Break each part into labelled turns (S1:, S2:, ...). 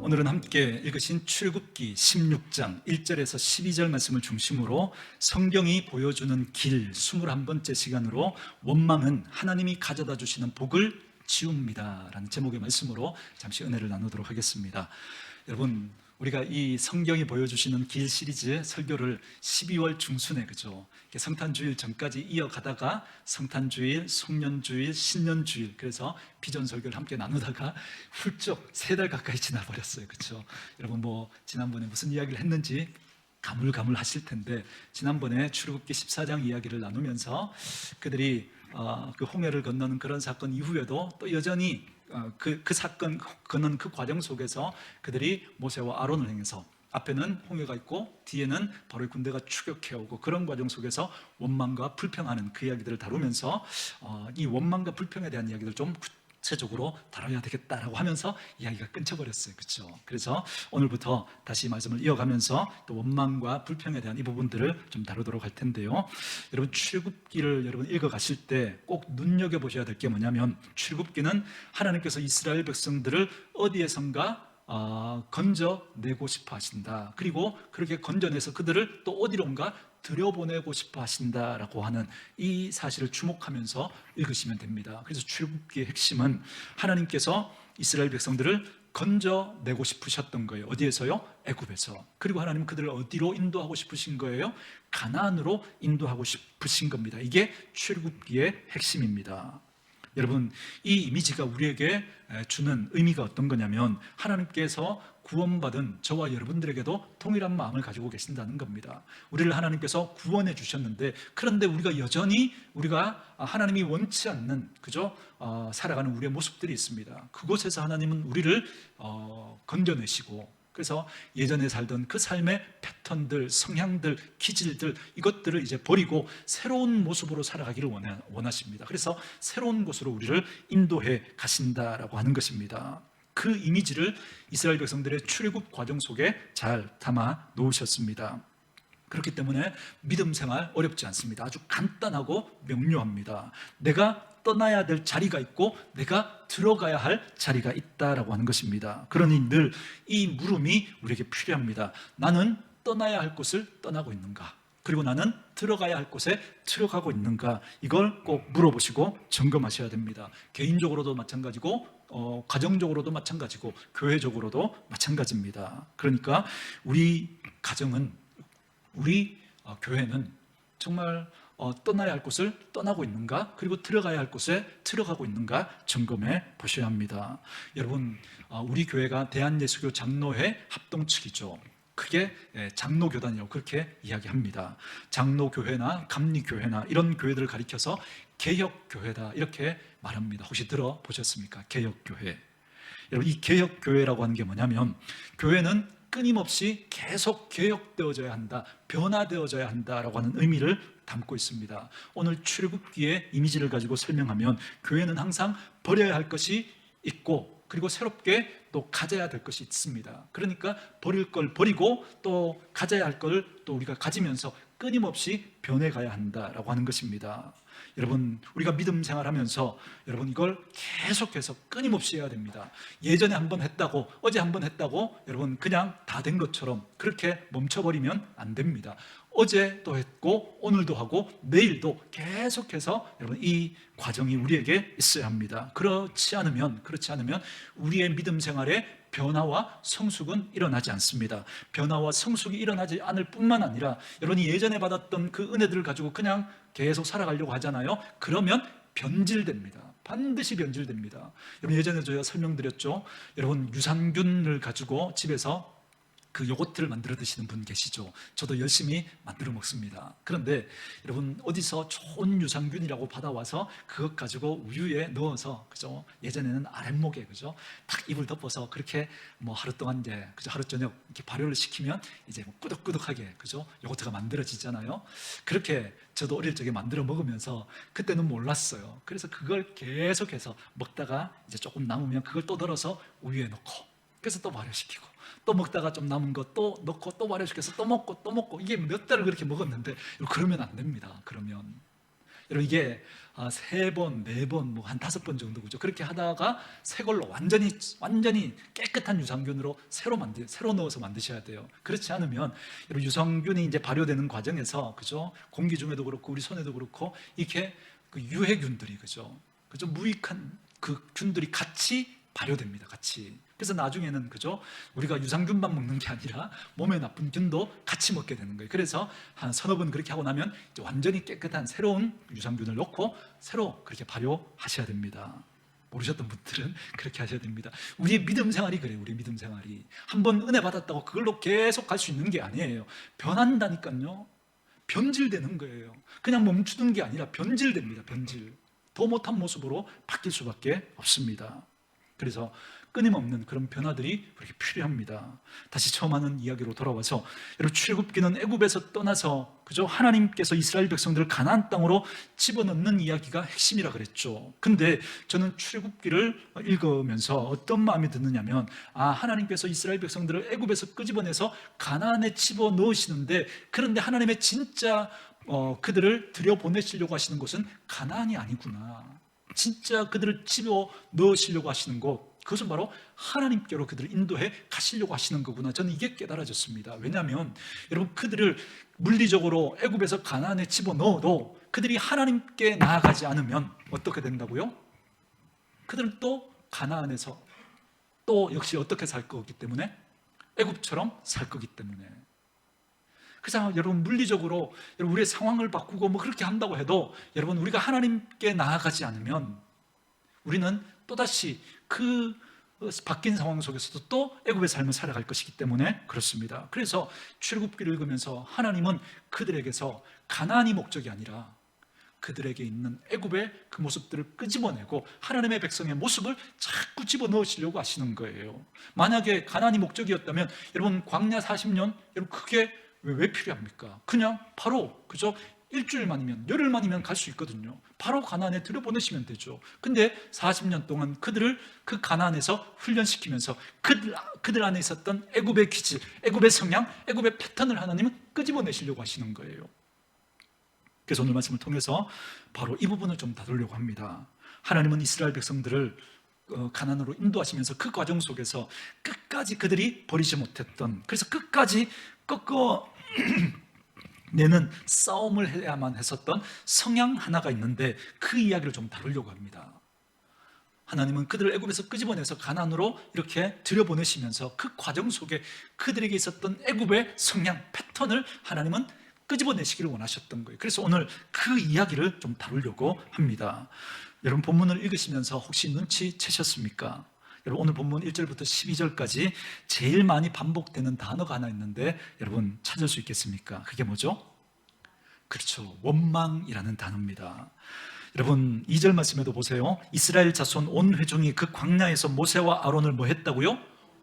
S1: 오늘은 함께 읽으신 출애굽기 16장 1절에서 12절 말씀을 중심으로 성경이 보여주는 길 21번째 시간으로 원망은 하나님이 가져다 주시는 복을 지웁니다 라는 제목의 말씀으로 잠시 은혜를 나누도록 하겠습니다. 여러분, 우리가 이 성경이 보여주시는 길 시리즈 설교를 12월 중순에 성탄주일 전까지 이어가다가 성탄주일, 송년주일, 신년주일, 그래서 비전 설교를 함께 나누다가 훌쩍 3달 가까이 지나버렸어요. 여러분, 지난번에 무슨 이야기를 했는지 가물가물 하실 텐데, 지난번에 출애굽기 14장 이야기를 나누면서 그들이 그 홍해를 건너는 그런 사건 이후에도 또 여전히 그 사건 건너는 그 과정 속에서 그들이 모세와 아론을 향해서 앞에는 홍해가 있고 뒤에는 바로의 군대가 추격해오고 그런 과정 속에서 원망과 불평하는 그 이야기들을 다루면서 이 원망과 불평에 대한 이야기를 좀 구체적으로 다뤄야 되겠다라고 하면서 이야기가 끊겨버렸어요. 그래서 오늘부터 다시 말씀을 이어가면서 또 원망과 불평에 대한 이 부분들을 좀 다루도록 할 텐데요. 여러분, 출애굽기를 여러분 읽어가실 때 꼭 눈여겨보셔야 될 게 뭐냐면, 출애굽기는 하나님께서 이스라엘 백성들을 어디에선가 건져내고 싶어 하신다. 그리고 그렇게 건져내서 그들을 또 어디론가 들여보내고 싶어 하신다라고 하는 이 사실을 주목하면서 읽으시면 됩니다. 그래서 출애굽기의 핵심은 하나님께서 이스라엘 백성들을 건져내고 싶으셨던 거예요. 어디에서요? 애굽에서. 그리고 하나님은 그들을 어디로 인도하고 싶으신 거예요? 가나안으로 인도하고 싶으신 겁니다. 이게 출애굽기의 핵심입니다. 여러분, 이 이미지가 우리에게 주는 의미가 어떤 거냐면, 하나님께서 구원받은 저와 여러분들에게도 동일한 마음을 가지고 계신다는 겁니다. 우리를 하나님께서 구원해 주셨는데, 그런데 우리가 여전히 하나님이 원치 않는 살아가는 우리의 모습들이 있습니다. 그곳에서 하나님은 우리를 건져내시고, 그래서 예전에 살던 그 삶의 패턴들, 성향들, 기질들, 이것들을 이제 버리고 새로운 모습으로 살아가기를 원하십니다. 그래서 새로운 곳으로 우리를 인도해 가신다라고 하는 것입니다. 그 이미지를 이스라엘 백성들의 출애굽 과정 속에 잘 담아 놓으셨습니다. 그렇기 때문에 믿음 생활 어렵지 않습니다. 아주 간단하고 명료합니다. 내가 떠나야 될 자리가 있고 내가 들어가야 할 자리가 있다라고 하는 것입니다. 그러니 늘 이 물음이 우리에게 필요합니다. 나는 떠나야 할 곳을 떠나고 있는가? 그리고 나는 들어가야 할 곳에 들어가고 있는가? 이걸 꼭 물어보시고 점검하셔야 됩니다. 개인적으로도 마찬가지고 가정적으로도 마찬가지고 교회적으로도 마찬가지입니다. 그러니까 우리 가정은, 우리 교회는 정말 떠나야 할 곳을 떠나고 있는가? 그리고 들어가야 할 곳에 들어가고 있는가? 점검해 보셔야 합니다. 여러분, 우리 교회가 대한예수교 장로회 합동측이죠. 크게 장로교단이라고 그렇게 이야기합니다. 장로교회나 감리교회나 이런 교회들을 가리켜서 개혁교회다 이렇게 말합니다. 혹시 들어보셨습니까? 개혁교회. 여러분, 이 개혁교회라고 하는 게 뭐냐면, 교회는 끊임없이 계속 개혁되어져야 한다, 변화되어져야 한다라고 하는 의미를 담고 있습니다. 오늘 출애굽기의 이미지를 가지고 설명하면, 교회는 항상 버려야 할 것이 있고 그리고 새롭게 또 가져야 될 것이 있습니다. 그러니까 버릴 걸 버리고 또 가져야 할 걸 또 우리가 가지면서 끊임없이 변해가야 한다라고 하는 것입니다. 여러분, 우리가 믿음 생활하면서 여러분 이걸 계속해서 끊임없이 해야 됩니다. 예전에 한번 했다고, 어제 한번 했다고 여러분 그냥 다 된 것처럼 그렇게 멈춰버리면 안 됩니다. 어제도 했고 오늘도 하고 내일도 계속해서 여러분 이 과정이 우리에게 있어야 합니다. 그렇지 않으면 우리의 믿음 생활에 변화와 성숙은 일어나지 않습니다. 변화와 성숙이 일어나지 않을 뿐만 아니라, 여러분이 예전에 받았던 그 은혜들을 가지고 그냥 계속 살아가려고 하잖아요. 그러면 변질됩니다. 반드시 변질됩니다. 여러분, 예전에 저희가 설명드렸죠. 여러분, 유산균을 가지고 집에서 그 요거트를 만들어 드시는 분 계시죠? 저도 열심히 만들어 먹습니다. 그런데 여러분, 어디서 좋은 유산균이라고 받아와서 그것 가지고 우유에 넣어서 예전에는 아랫목에 딱 이불 덮어서 그렇게 하루 동안 하루 저녁 이렇게 발효를 시키면 이제 꾸덕꾸덕하게 요거트가 만들어지잖아요. 그렇게 저도 어릴 적에 만들어 먹으면서 그때는 몰랐어요. 그래서 그걸 계속해서 먹다가 이제 조금 남으면 그걸 또 덜어서 우유에 넣고, 그래서 또 발효시키고, 또 먹다가 좀 남은 거 또 넣고 또 발효시켜서 또 먹고 이게 몇 달을 그렇게 먹었는데, 그러면 안 됩니다. 그러면 여러분 이게 세 번, 네 번, 뭐 한 다섯 번 정도 그죠? 그렇게 하다가 새 걸로 완전히 깨끗한 유산균으로 새로 넣어서 만드셔야 돼요. 그렇지 않으면 여러분 유산균이 이제 발효되는 과정에서 그죠? 공기 중에도 그렇고 우리 손에도 그렇고 이렇게 그 유해균들이 그죠? 무익한 그 균들이 같이 발효됩니다. 같이. 그래서 나중에는 그죠? 우리가 유산균만 먹는 게 아니라 몸에 나쁜 균도 같이 먹게 되는 거예요. 그래서 한 서너 번 그렇게 하고 나면 이제 완전히 깨끗한 새로운 유산균을 넣고 새로 그렇게 발효하셔야 됩니다. 모르셨던 분들은 그렇게 하셔야 됩니다. 우리의 믿음 생활이 그래요. 우리 믿음 생활이 한번 은혜 받았다고 그걸로 계속 갈 수 있는 게 아니에요. 변한다니까요. 변질되는 거예요. 그냥 멈추는 게 아니라 변질됩니다. 변질. 더 못한 모습으로 바뀔 수밖에 없습니다. 그래서 끊임없는 그런 변화들이 그렇게 필요합니다. 다시 처음 하는 이야기로 돌아와서 여러분 출애굽기는 애굽에서 떠나서 그죠? 하나님께서 이스라엘 백성들을 가나안 땅으로 집어넣는 이야기가 핵심이라 그랬죠. 근데 저는 출애굽기를 읽으면서 어떤 마음이 드느냐면 하나님께서 이스라엘 백성들을 애굽에서 끄집어내서 가나안에 집어넣으시는데 그런데 하나님의 진짜 그들을 들여보내시려고 하시는 곳은 가나안이 아니구나. 진짜 그들을 집어넣으시려고 하시는 곳 그것은 바로 하나님께로 그들을 인도해 가시려고 하시는 거구나. 저는 이게 깨달아졌습니다. 왜냐하면 여러분 그들을 물리적으로 애굽에서 가나안에 집어넣어도 그들이 하나님께 나아가지 않으면 어떻게 된다고요? 그들은 또 가나안에서 또 역시 어떻게 살 거기 때문에? 애굽처럼 살 거기 때문에. 그래서 여러분 물리적으로 우리의 상황을 바꾸고 뭐 그렇게 한다고 해도 여러분 우리가 하나님께 나아가지 않으면 우리는 또다시 그 바뀐 상황 속에서도 또 애굽의 삶을 살아갈 것이기 때문에 그렇습니다. 그래서 출애굽기를 읽으면서 하나님은 그들에게서 가나안이 목적이 아니라 그들에게 있는 애굽의 그 모습들을 끄집어내고 하나님의 백성의 모습을 자꾸 집어넣으시려고 하시는 거예요. 만약에 가나안이 목적이었다면 여러분 광야 40년 여러분 그게 왜 필요합니까? 그냥 바로 그죠? 일주일만이면 열흘만이면 갈 수 있거든요. 바로 가나안에 들여보내시면 되죠. 근데 40년 동안 그들을 그 가나안에서 훈련시키면서 그들 안에 있었던 애굽의 기질, 애굽의 성향, 애굽의 패턴을 하나님은 끄집어내시려고 하시는 거예요. 그래서 오늘 말씀을 통해서 바로 이 부분을 좀 다루려고 합니다. 하나님은 이스라엘 백성들을 가나안으로 인도하시면서 그 과정 속에서 끝까지 그들이 버리지 못했던, 그래서 끝까지 꺾어 내는 싸움을 해야만 했었던 성향 하나가 있는데 그 이야기를 좀 다루려고 합니다. 하나님은 그들을 애굽에서 끄집어내서 가나안으로 이렇게 들여보내시면서 그 과정 속에 그들에게 있었던 애굽의 성향, 패턴을 하나님은 끄집어내시기를 원하셨던 거예요. 그래서 오늘 그 이야기를 좀 다루려고 합니다. 여러분 본문을 읽으시면서 혹시 눈치채셨습니까? 여러분 오늘 본문 1절부터 12절까지 제일 많이 반복되는 단어가 하나 있는데 여러분 찾을 수 있겠습니까? 그게 뭐죠? 그렇죠. 원망이라는 단어입니다. 여러분 2절 말씀에도 보세요. 이스라엘 자손 온 회중이 그 광야에서 모세와 아론을 뭐 했다고요?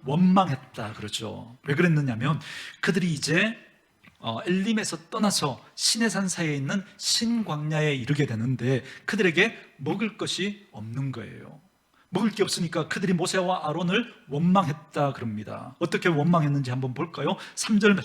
S1: 원망했다 그러죠. 왜 그랬느냐면 그들이 이제 엘림에서 떠나서 시내산 사이에 있는 신광야에 이르게 되는데 그들에게 먹을 것이 없는 거예요. 먹을 게 없으니까 그들이 모세와 아론을 원망했다 그럽니다. 어떻게 원망했는지 한번 볼까요? 3절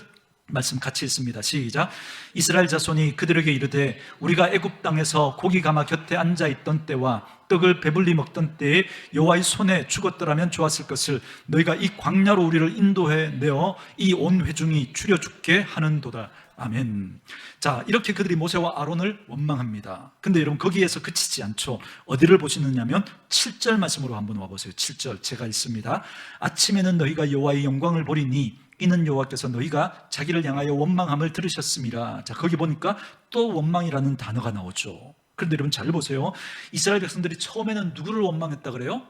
S1: 말씀 같이 읽습니다. 시작. 이스라엘 자손이 그들에게 이르되 우리가 애굽 땅에서 고기 가마 곁에 앉아 있던 때와 떡을 배불리 먹던 때에 여호와의 손에 죽었더라면 좋았을 것을 너희가 이 광야로 우리를 인도해 내어 이 온 회중이 죽여 죽게 하는도다. 아멘. 자, 이렇게 그들이 모세와 아론을 원망합니다. 근데 여러분 거기에서 그치지 않죠. 어디를 보시느냐면 7절 말씀으로 한번 와보세요. 7절 제가 읽습니다. 아침에는 너희가 여호와의 영광을 보리니 이는 여호와께서 너희가 자기를 향하여 원망함을 들으셨음이라. 자, 거기 보니까 또 원망이라는 단어가 나오죠. 그런데 여러분 잘 보세요. 이스라엘 백성들이 처음에는 누구를 원망했다 그래요?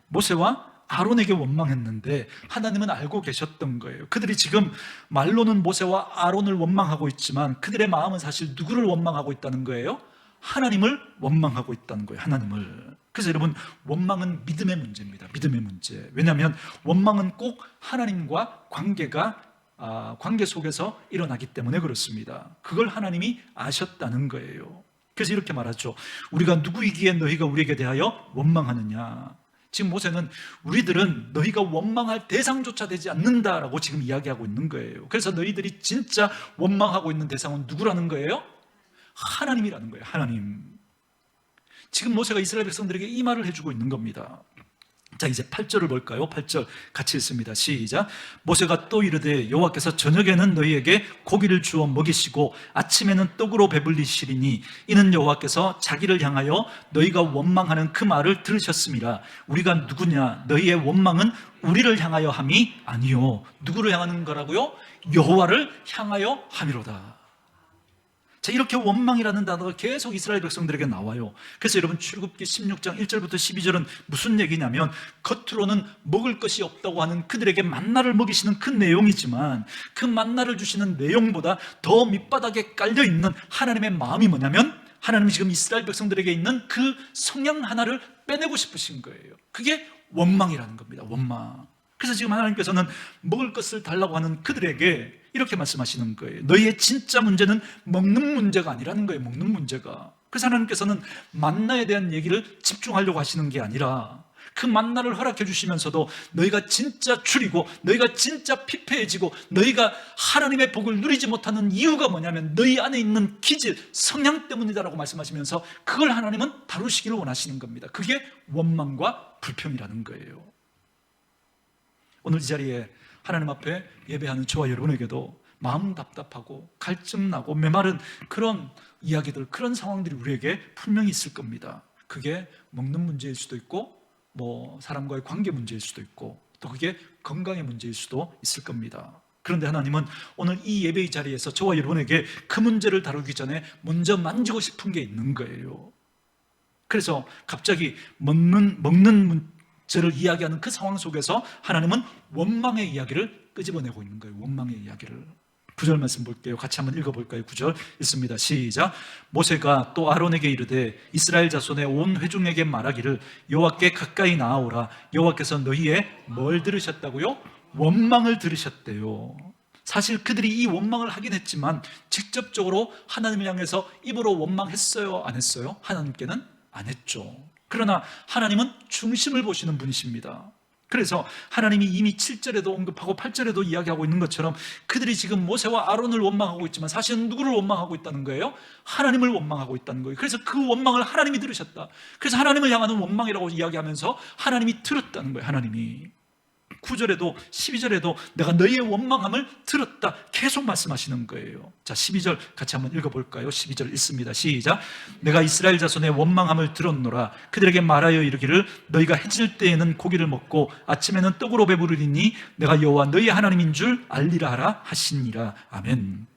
S1: 모세와 아론에게 원망했는데 하나님은 알고 계셨던 거예요. 그들이 지금 말로는 모세와 아론을 원망하고 있지만 그들의 마음은 사실 누구를 원망하고 있다는 거예요? 하나님을 원망하고 있다는 거예요. 하나님을. 그래서 여러분 원망은 믿음의 문제입니다. 믿음의 문제. 왜냐하면 원망은 꼭 하나님과 관계 속에서 일어나기 때문에 그렇습니다. 그걸 하나님이 아셨다는 거예요. 그래서 이렇게 말하죠. 우리가 누구이기에 너희가 우리에게 대하여 원망하느냐. 지금 모세는 우리들은 너희가 원망할 대상조차 되지 않는다라고 지금 이야기하고 있는 거예요. 그래서 너희들이 진짜 원망하고 있는 대상은 누구라는 거예요? 하나님이라는 거예요. 하나님. 지금 모세가 이스라엘 백성들에게 이 말을 해주고 있는 겁니다. 자, 이제 8절을 볼까요? 8절 같이 읽습니다. 시작. 모세가 또 이르되 여호와께서 저녁에는 너희에게 고기를 주어 먹이시고 아침에는 떡으로 배불리시리니 이는 여호와께서 자기를 향하여 너희가 원망하는 그 말을 들으셨음이라. 우리가 누구냐? 너희의 원망은 우리를 향하여 함이 아니요. 누구를 향하는 거라고요? 여호와를 향하여 함이로다. 자, 이렇게 원망이라는 단어가 계속 이스라엘 백성들에게 나와요. 그래서 여러분 출애굽기 16장 1절부터 12절은 무슨 얘기냐면 겉으로는 먹을 것이 없다고 하는 그들에게 만나를 먹이시는 그 내용이지만 그 만나를 주시는 내용보다 더 밑바닥에 깔려있는 하나님의 마음이 뭐냐면 하나님이 지금 이스라엘 백성들에게 있는 그 성향 하나를 빼내고 싶으신 거예요. 그게 원망이라는 겁니다. 원망. 그래서 지금 하나님께서는 먹을 것을 달라고 하는 그들에게 이렇게 말씀하시는 거예요. 너희의 진짜 문제는 먹는 문제가 아니라는 거예요. 먹는 문제가. 그래서 하나님께서는 만나에 대한 얘기를 집중하려고 하시는 게 아니라 그 만나를 허락해 주시면서도 너희가 진짜 줄이고 너희가 진짜 피폐해지고 너희가 하나님의 복을 누리지 못하는 이유가 뭐냐면 너희 안에 있는 기질, 성향 때문이다라고 말씀하시면서 그걸 하나님은 다루시기를 원하시는 겁니다. 그게 원망과 불평이라는 거예요. 오늘 이 자리에 하나님 앞에 예배하는 저와 여러분에게도 마음 답답하고 갈증나고 메마른 그런 이야기들, 그런 상황들이 우리에게 분명히 있을 겁니다. 그게 먹는 문제일 수도 있고 사람과의 관계 문제일 수도 있고 또 그게 건강의 문제일 수도 있을 겁니다. 그런데 하나님은 오늘 이 예배의 자리에서 저와 여러분에게 그 문제를 다루기 전에 먼저 만지고 싶은 게 있는 거예요. 그래서 갑자기 먹는 문제를 이야기하는 그 상황 속에서 하나님은 원망의 이야기를 끄집어내고 있는 거예요. 원망의 이야기를. 9절 말씀 볼게요. 같이 한번 읽어볼까요? 9절 읽습니다. 시작. 모세가 또 아론에게 이르되 이스라엘 자손의 온 회중에게 말하기를 여호와께 가까이 나아오라. 여호와께서 너희의 뭘 들으셨다고요? 원망을 들으셨대요. 사실 그들이 이 원망을 하긴 했지만 직접적으로 하나님을 향해서 입으로 원망했어요? 안 했어요? 하나님께는 안 했죠. 그러나 하나님은 중심을 보시는 분이십니다. 그래서 하나님이 이미 7절에도 언급하고 8절에도 이야기하고 있는 것처럼 그들이 지금 모세와 아론을 원망하고 있지만 사실은 누구를 원망하고 있다는 거예요? 하나님을 원망하고 있다는 거예요. 그래서 그 원망을 하나님이 들으셨다. 그래서 하나님을 향하는 원망이라고 이야기하면서 하나님이 들었다는 거예요. 하나님이 9절에도 12절에도 내가 너희의 원망함을 들었다 계속 말씀하시는 거예요. 자, 12절 같이 한번 읽어볼까요? 12절 읽습니다. 시작. 내가 이스라엘 자손의 원망함을 들었노라. 그들에게 말하여 이르기를 너희가 해질 때에는 고기를 먹고 아침에는 떡으로 배부르리니 내가 여호와 너희의 하나님인 줄 알리라 하라 하시니라. 아멘.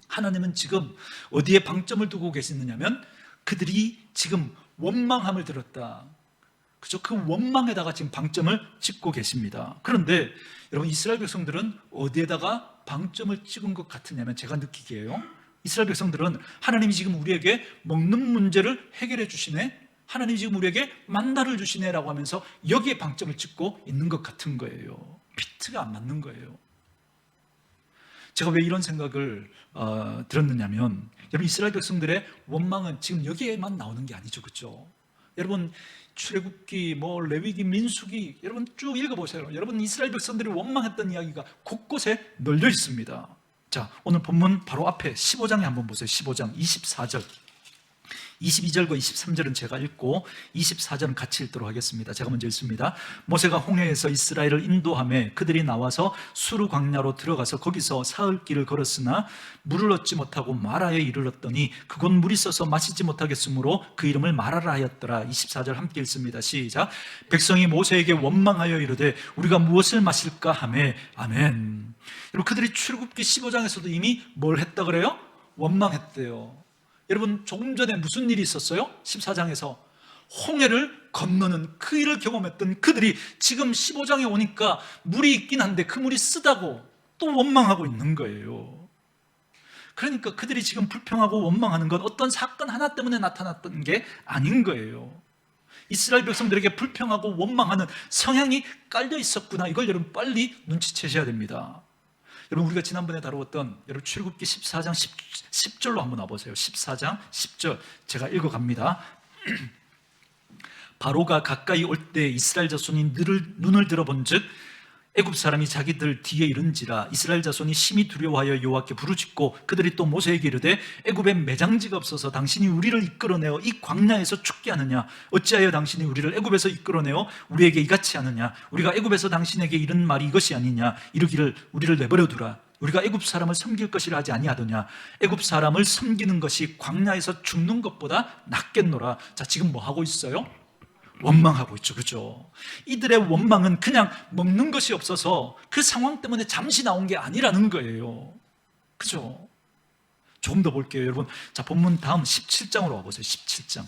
S1: 하나님은 지금 어디에 방점을 두고 계시느냐면 그들이 지금 원망함을 들었다. 그죠? 그 원망에다가 지금 방점을 찍고 계십니다. 그런데 여러분 이스라엘 백성들은 어디에다가 방점을 찍은 것 같으냐면 제가 느끼기에요. 이스라엘 백성들은 하나님이 지금 우리에게 먹는 문제를 해결해 주시네, 하나님이 지금 우리에게 만나를 주시네라고 하면서 여기에 방점을 찍고 있는 것 같은 거예요. 피트가 안 맞는 거예요. 제가 왜 이런 생각을 들었느냐면 여러분 이스라엘 백성들의 원망은 지금 여기에만 나오는 게 아니죠. 그렇죠? 여러분 출애굽기, 레위기, 민수기 여러분 쭉 읽어보세요. 여러분 이스라엘 백성들이 원망했던 이야기가 곳곳에 널려 있습니다. 자, 오늘 본문 바로 앞에 15장에 한번 보세요. 15장 24절 22절과 23절은 제가 읽고 24절은 같이 읽도록 하겠습니다. 제가 먼저 읽습니다. 모세가 홍해에서 이스라엘을 인도하며 그들이 나와서 수르 광야로 들어가서 거기서 사흘 길을 걸었으나 물을 얻지 못하고 마라에 이르렀더니 그곳 물이 써서 마시지 못하겠으므로 그 이름을 마라라 하였더라. 24절 함께 읽습니다. 시작. 백성이 모세에게 원망하여 이르되 우리가 무엇을 마실까 하매. 아멘. 여러분 그들이 출애굽기 15장에서도 이미 뭘 했다 그래요? 원망했대요. 여러분 조금 전에 무슨 일이 있었어요? 14장에서 홍해를 건너는 그 일을 경험했던 그들이 지금 15장에 오니까 물이 있긴 한데 그 물이 쓰다고 또 원망하고 있는 거예요. 그러니까 그들이 지금 불평하고 원망하는 건 어떤 사건 하나 때문에 나타났던 게 아닌 거예요. 이스라엘 백성들에게 불평하고 원망하는 성향이 깔려 있었구나. 이걸 여러분 빨리 눈치채셔야 됩니다. 여러분 우리가 지난번에 다루었던 여러분 출애굽기 14장 10절로 한번 와보세요. 14장 10절 제가 읽어갑니다. 바로가 가까이 올 때 이스라엘 자손이 눈을 들어본 즉 애굽 사람이 자기들 뒤에 이른지라 이스라엘 자손이 심히 두려워하여 여호와께 부르짖고 그들이 또 모세에게 이르되 애굽에 매장지가 없어서 당신이 우리를 이끌어내어 이 광야에서 죽게 하느냐? 어찌하여 당신이 우리를 애굽에서 이끌어내어 우리에게 이같이 하느냐? 우리가 애굽에서 당신에게 이른 말이 이것이 아니냐? 이르기를 우리를 내버려 두라. 우리가 애굽 사람을 섬길 것이라 하지 아니하더냐? 애굽 사람을 섬기는 것이 광야에서 죽는 것보다 낫겠노라. 자, 지금 뭐 하고 있어요? 원망하고 있죠. 그죠? 이들의 원망은 그냥 먹는 것이 없어서 그 상황 때문에 잠시 나온 게 아니라는 거예요. 그죠? 조금 더 볼게요, 여러분. 자, 본문 다음 17장으로 와보세요. 17장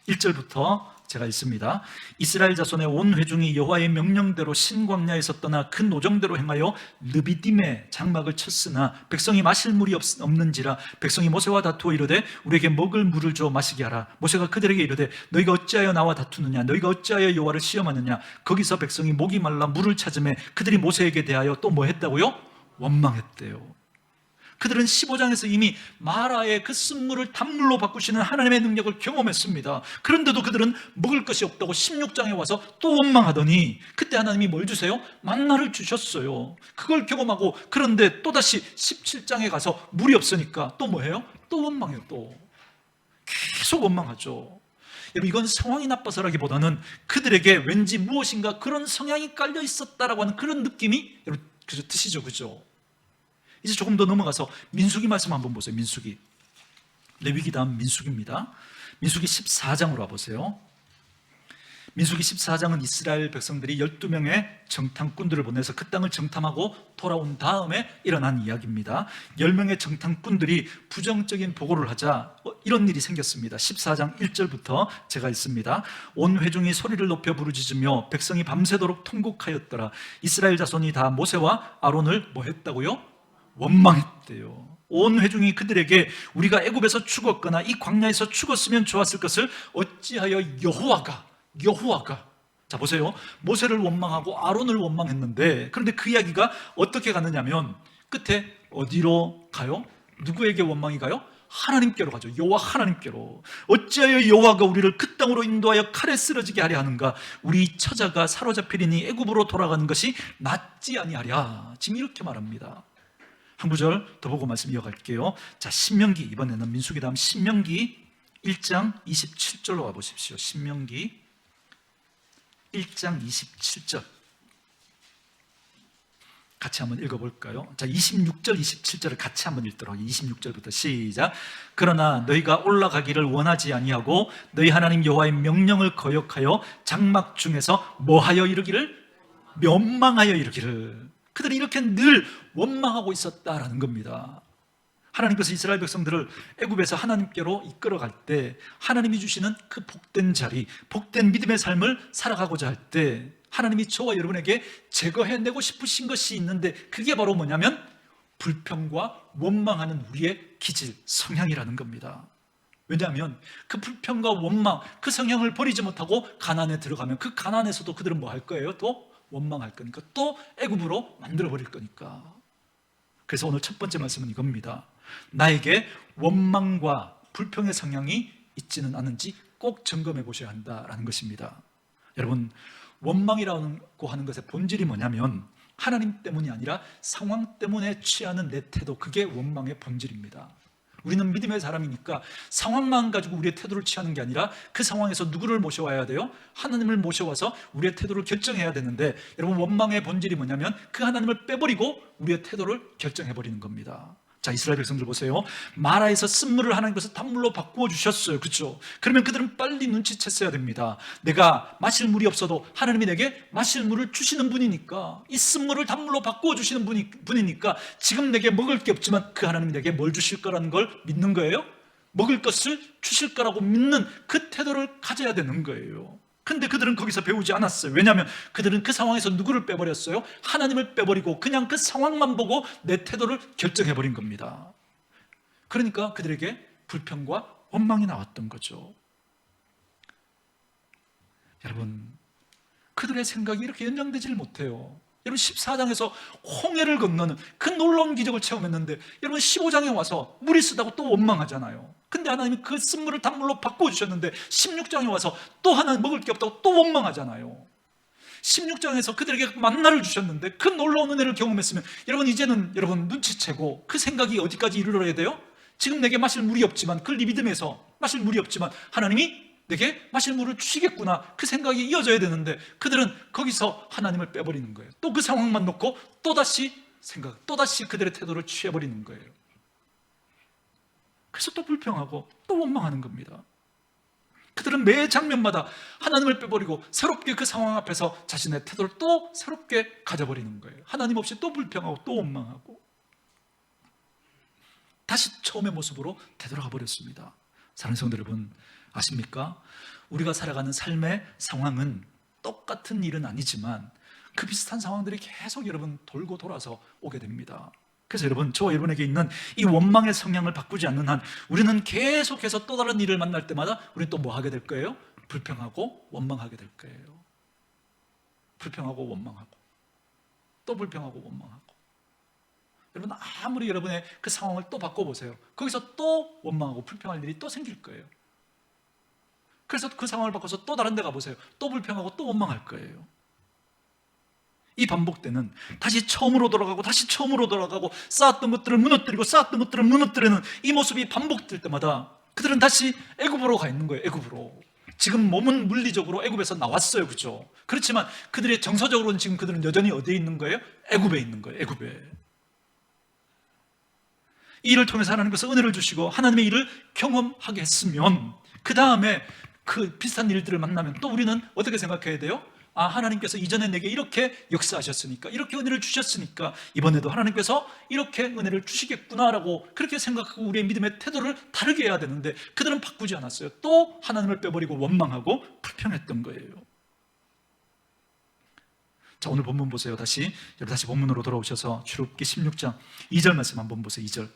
S1: 1절부터 제가 읽습니다. 이스라엘 자손의 온 회중이 여호와의 명령대로 신광야에서 떠나 큰 노정대로 행하여 르비딤에 장막을 쳤으나 백성이 마실 물이 없는지라 백성이 모세와 다투어 이르되 우리에게 먹을 물을 줘 마시게 하라. 모세가 그들에게 이르되 너희가 어찌하여 나와 다투느냐? 너희가 어찌하여 여호와를 시험하느냐? 거기서 백성이 목이 말라 물을 찾으매 그들이 모세에게 대하여 또 뭐 했다고요? 원망했대요. 그들은 15장에서 이미 마라의 그 쓴물을 단물로 바꾸시는 하나님의 능력을 경험했습니다. 그런데도 그들은 먹을 것이 없다고 16장에 와서 또 원망하더니 그때 하나님이 뭘 주세요? 만나를 주셨어요. 그걸 경험하고 그런데 또다시 17장에 가서 물이 없으니까 또 뭐해요? 또 원망해요. 또 계속 원망하죠. 여러분, 이건 상황이 나빠서라기보다는 그들에게 왠지 무엇인가 그런 성향이 깔려 있었다라고 하는 그런 느낌이 여러분 그저 드시죠. 그죠? 이제 조금 더 넘어가서 민수기 말씀 한번 보세요. 민수기, 레위기 다음 민수기입니다. 민수기 14장으로 와보세요. 민수기 14장은 이스라엘 백성들이 12명의 정탐꾼들을 보내서 그 땅을 정탐하고 돌아온 다음에 일어난 이야기입니다. 10명의 정탐꾼들이 부정적인 보고를 하자 이런 일이 생겼습니다. 14장 1절부터 제가 읽습니다. 온 회중이 소리를 높여 부르짖으며 백성이 밤새도록 통곡하였더라. 이스라엘 자손이 다 모세와 아론을 뭐 했다고요? 원망했대요. 온 회중이 그들에게 우리가 애굽에서 죽었거나 이 광야에서 죽었으면 좋았을 것을 어찌하여 여호와가 자 보세요. 모세를 원망하고 아론을 원망했는데 그런데 그 이야기가 어떻게 가느냐면 끝에 어디로 가요? 누구에게 원망이 가요? 하나님께로 가죠. 여호와 하나님께로. 어찌하여 여호와가 우리를 그 땅으로 인도하여 칼에 쓰러지게 하려 하는가? 우리 처자가 사로잡히리니 애굽으로 돌아가는 것이 낫지 아니하랴. 지금 이렇게 말합니다. 한 구절 더 보고 말씀 이어갈게요. 자, 신명기, 이번에는 민수기 다음 신명기 1장 27절로 와보십시오. 신명기 1장 27절 같이 한번 읽어볼까요? 자, 26절 27절을 같이 한번 읽도록. 26절부터 시작. 그러나 너희가 올라가기를 원하지 아니하고 너희 하나님 여호와의 명령을 거역하여 장막 중에서 뭐하여 이르기를? 멸망하여 이르기를. 그들이 이렇게 늘 원망하고 있었다라는 겁니다. 하나님께서 이스라엘 백성들을 애굽에서 하나님께로 이끌어갈 때 하나님이 주시는 그 복된 자리, 복된 믿음의 삶을 살아가고자 할 때 하나님이 저와 여러분에게 제거해내고 싶으신 것이 있는데 그게 바로 뭐냐면 불평과 원망하는 우리의 기질, 성향이라는 겁니다. 왜냐하면 그 불평과 원망, 그 성향을 버리지 못하고 가나안에 들어가면 그 가나안에서도 그들은 뭐 할 거예요? 또 원망할 거니까, 또 애굽으로 만들어버릴 거니까. 그래서 오늘 첫 번째 말씀은 이겁니다. 나에게 원망과 불평의 성향이 있지는 않은지 꼭 점검해 보셔야 한다라는 것입니다. 여러분, 원망이라고 하는 것의 본질이 뭐냐면 하나님 때문이 아니라 상황 때문에 취하는 내 태도, 그게 원망의 본질입니다. 우리는 믿음의 사람이니까 상황만 가지고 우리의 태도를 취하는 게 아니라 그 상황에서 누구를 모셔와야 돼요? 하나님을 모셔와서 우리의 태도를 결정해야 되는데, 여러분, 원망의 본질이 뭐냐면 그 하나님을 빼버리고 우리의 태도를 결정해버리는 겁니다. 자, 이스라엘 백성들 보세요. 마라에서 쓴물을 하나님께서 단물로 바꾸어 주셨어요. 그렇죠? 그러면 그들은 빨리 눈치챘어야 됩니다. 내가 마실 물이 없어도 하나님이 내게 마실 물을 주시는 분이니까, 이 쓴물을 단물로 바꾸어 주시는 분이니까 지금 내게 먹을 게 없지만 그 하나님이 내게 뭘 주실 거라는 걸 믿는 거예요. 먹을 것을 주실 거라고 믿는 그 태도를 가져야 되는 거예요. 근데 그들은 거기서 배우지 않았어요. 왜냐하면 그들은 그 상황에서 누구를 빼버렸어요? 하나님을 빼버리고 그냥 그 상황만 보고 내 태도를 결정해버린 겁니다. 그러니까 그들에게 불평과 원망이 나왔던 거죠. 여러분, 그들의 생각이 이렇게 연장되지를 못해요. 여러분, 14장에서 홍해를 건너는 그 놀라운 기적을 체험했는데 여러분 15장에 와서 물이 쓰다고 또 원망하잖아요. 근데 하나님이 그 쓴물을 단물로 바꿔주셨는데 16장에 와서 또 하나 먹을 게 없다고 또 원망하잖아요. 16장에서 그들에게 만나를 주셨는데 그 놀라운 은혜를 경험했으면 여러분 이제는 여러분 눈치채고 그 생각이 어디까지 이르러야 돼요? 지금 내게 마실 물이 없지만 그 리비듬에서 마실 물이 없지만 하나님이 내게 마실 물을 주시겠구나, 그 생각이 이어져야 되는데 그들은 거기서 하나님을 빼버리는 거예요. 또 그 상황만 놓고 또다시 또다시 그들의 태도를 취해버리는 거예요. 그래서 또 불평하고 또 원망하는 겁니다. 그들은 매 장면마다 하나님을 빼버리고 새롭게 그 상황 앞에서 자신의 태도를 또 새롭게 가져버리는 거예요. 하나님 없이 또 불평하고 또 원망하고 다시 처음의 모습으로 되돌아가 버렸습니다. 사랑하는 성도 여러분, 아십니까? 우리가 살아가는 삶의 상황은 똑같은 일은 아니지만 그 비슷한 상황들이 계속 여러분 돌고 돌아서 오게 됩니다. 그래서 여러분, 저와 여러분에게 있는 이 원망의 성향을 바꾸지 않는 한 우리는 계속해서 또 다른 일을 만날 때마다 우리는 또 뭐 하게 될 거예요? 불평하고 원망하게 될 거예요. 불평하고 원망하고 또 불평하고 원망하고. 여러분, 아무리 여러분의 그 상황을 또 바꿔보세요. 거기서 또 원망하고 불평할 일이 또 생길 거예요. 그래서 그 상황을 바꿔서 또 다른 데 가보세요. 또 불평하고 또 원망할 거예요. 이 반복되는, 다시 처음으로 돌아가고 다시 처음으로 돌아가고 쌓았던 것들을 무너뜨리고 쌓았던 것들을 무너뜨리는 이 모습이 반복될 때마다 그들은 다시 애굽으로 가 있는 거예요. 애굽으로. 지금 몸은 물리적으로 애굽에서 나왔어요, 그죠? 그렇지만 그들의 정서적으로는 지금 그들은 여전히 어디에 있는 거예요? 애굽에 있는 거예요. 애굽에. 이 일을 통해서 하나님께서 은혜를 주시고 하나님의 일을 경험하게 했으면 그 다음에 그 비슷한 일들을 만나면 또 우리는 어떻게 생각해야 돼요? 아, 하나님께서 이전에 내게 이렇게 역사하셨으니까, 이렇게 은혜를 주셨으니까 이번에도 하나님께서 이렇게 은혜를 주시겠구나라고 그렇게 생각하고 우리의 믿음의 태도를 다르게 해야 되는데 그들은 바꾸지 않았어요. 또 하나님을 빼버리고 원망하고 불평했던 거예요. 자, 오늘 본문 보세요. 다시 본문으로 돌아오셔서 출애굽기 16장 2절 말씀 한번 보세요. 2절.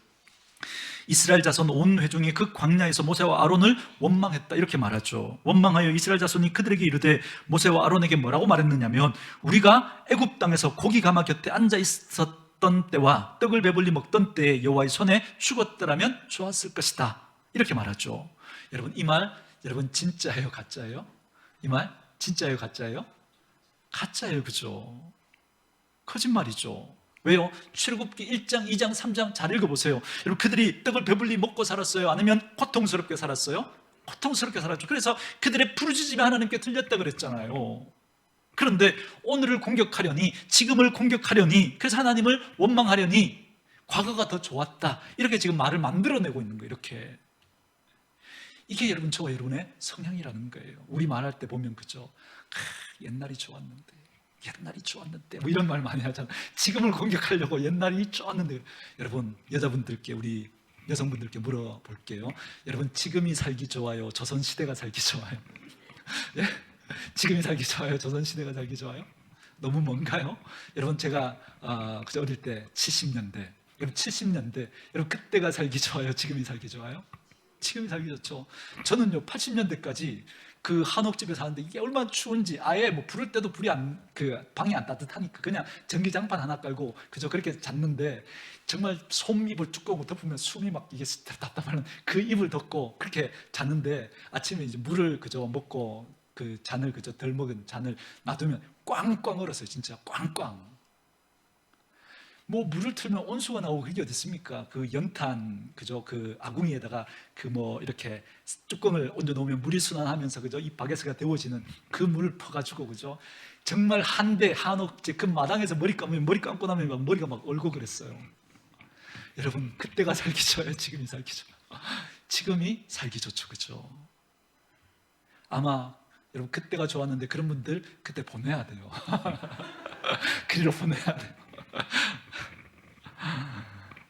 S1: 이스라엘 자손 온 회중이 그 광야에서 모세와 아론을 원망했다, 이렇게 말하죠. 원망하여 이스라엘 자손이 그들에게 이르되 모세와 아론에게 뭐라고 말했느냐면 우리가 애굽 땅에서 고기 가마 곁에 앉아 있었던 때와 떡을 배불리 먹던 때에 여호와의 손에 죽었더라면 좋았을 것이다, 이렇게 말하죠. 여러분, 이 말 여러분 진짜예요, 가짜예요? 이 말 진짜예요, 가짜예요? 가짜예요, 그죠? 거짓말이죠. 왜요? 출애굽기 1장, 2장, 3장 잘 읽어보세요. 여러분, 그들이 떡을 배불리 먹고 살았어요? 아니면 고통스럽게 살았어요? 고통스럽게 살았죠. 그래서 그들의 부르짖음이 하나님께 들렸다 그랬잖아요. 그런데 오늘을 공격하려니, 지금을 공격하려니, 그래서 하나님을 원망하려니 과거가 더 좋았다, 이렇게 지금 말을 만들어내고 있는 거예요. 이렇게. 이게 여러분, 저와 여러분의 성향이라는 거예요. 우리 말할 때 보면 그죠? 옛날이 좋았는데 뭐 이런 말 많이 하잖아요. 지금을 공격하려고 옛날이 좋았는데. 여러분, 여자분들께, 우리 여성분들께 물어볼게요. 여러분, 지금이 살기 좋아요? 조선시대가 살기 좋아요? 예? 지금이 살기 좋아요? 조선시대가 살기 좋아요? 너무 먼가요? 여러분, 제가 그저 어릴 때 70년대, 여러분 70년대, 여러분 그때가 살기 좋아요? 지금이 살기 좋아요? 지금이 살기 좋죠. 저는요 80년대까지 그 한옥집에 사는데 이게 얼마나 추운지, 아예 뭐 부를 때도 방이 안 따뜻하니까 그냥 전기장판 하나 깔고 그저 그렇게 잤는데, 정말 솜이불 두꺼운 거 덮으면 숨이 막 이게 답답하는 그 이불 덮고 그렇게 잤는데 아침에 이제 물을 그저 먹고 그 잔을 그저 덜 먹은 잔을 놔두면 꽝꽝 얼었어요. 진짜 꽝꽝. 뭐 물을 틀면 온수가 나오고 그게 어디 있습니까? 그 연탄 그저 그 아궁이에다가 그 뭐 이렇게 뚜껑을 얹어 놓으면 물이 순환하면서 그저 이 바게스가 데워지는 그 물을 퍼가지고 그죠? 정말 한옥집 그 마당에서 머리 감고 나면 막 머리가 막 얼고 그랬어요. 여러분, 그때가 살기 좋아요? 지금이 살기 좋아요? 지금이 살기 좋죠, 그죠? 아마 여러분 그때가 좋았는데 그런 분들 그때 보내야 돼요. 그리로 보내야 돼요.